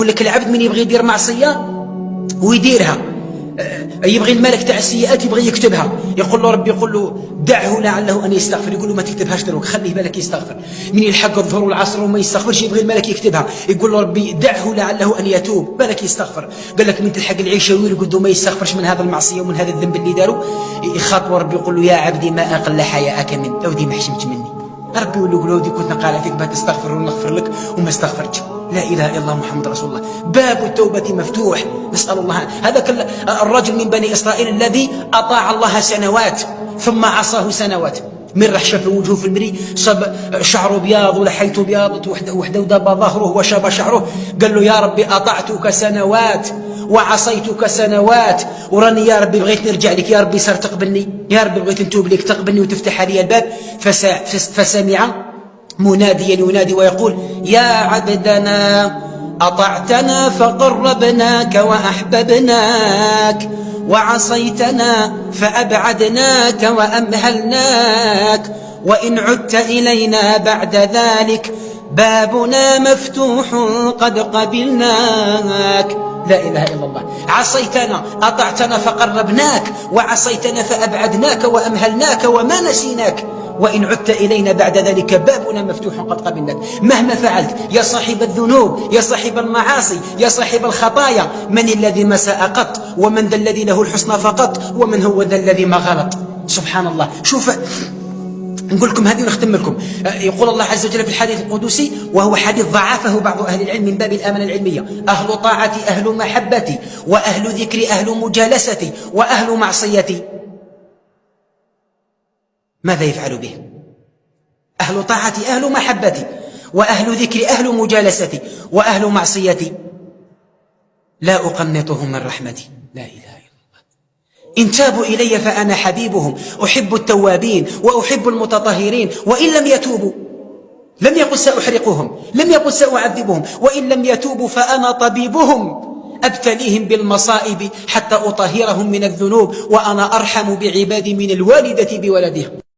يقول لك العبد من يبغي يدير معصية ويديرها، يبغي الملك تاع السيئات يبغي يكتبها، يقول له ربي يقول له دعه لعله أن يستغفر، يقول له ما تكتبهاش دروك خليه بالك يستغفر. من يلحق الظهر والعصر وما يستغفرش يبغي الملك يكتبها، يقول له ربي دعه لعله أن يتوب بالك يستغفر. قال لك من تلحق العيشة ويرقد وما يستغفرش من هذا المعصية ومن هذا الذنب اللي داروا، يخاطب ربي يقول له يا عبدي ما أقل حياءك من لو دي ما حشمت مني. ربي يقول له قلودي كنت نقال فيك بات تستغفر ونغفر لك وما استغفرتش. لا إله إلا الله محمد رسول الله. باب التوبة مفتوح، نسأل الله. هذاك الرجل من بني إسرائيل الذي أطاع الله سنوات ثم عصاه سنوات، من رح شاف وجهه في المري صب شعره بياض ولحيته بياض وحده وداب ظهره وشاب شعره، قال له يا ربي أطعتك سنوات وعصيتك سنوات وراني يا ربي بغيت نرجع لك، يا ربي صار تقبلني، يا ربي بغيت نتوب لك تقبلني وتفتح لي الباب. فسمع مناديا ينادي ويقول يا عبدنا أطعتنا فقربناك وأحببناك، وعصيتنا فأبعدناك وأمهلناك، وإن عدت إلينا بعد ذلك بابنا مفتوح قد قبلناك. لا إله إلا الله. عصيتنا أطعتنا فقربناك، وعصيتنا فأبعدناك وأمهلناك وما نسيناك، وإن عدت إلينا بعد ذلك بابنا مفتوح قد قبلناك. مهما فعلت يا صاحب الذنوب يا صاحب المعاصي يا صاحب الخطايا، من الذي ما ساء قط، ومن ذا الذي له الحسنى فقط، ومن هو ذا الذي ما غلط. سبحان الله. شوف نقول لكم هذه ونختم لكم. يقول الله عز وجل في الحديث القدسي، وهو حديث ضعفه بعض أهل العلم من باب الآمنة العلمية: أهل طاعتي أهل محبتي، وأهل ذكري أهل مجالستي، وأهل معصيتي ماذا يفعل به؟ أهل طاعتي أهل محبتي، وأهل ذكري أهل مجالستي، وأهل معصيتي لا أقنطهم من رحمتي. لا إله إلا الله. إن تابوا إلي فأنا حبيبهم، أحب التوابين وأحب المتطهرين، وإن لم يتوبوا لم يقل سأحرقهم، لم يقل سأعذبهم، وإن لم يتوبوا فأنا طبيبهم، أبتليهم بالمصائب حتى أطهرهم من الذنوب، وأنا أرحم بعبادي من الوالدة بولدها.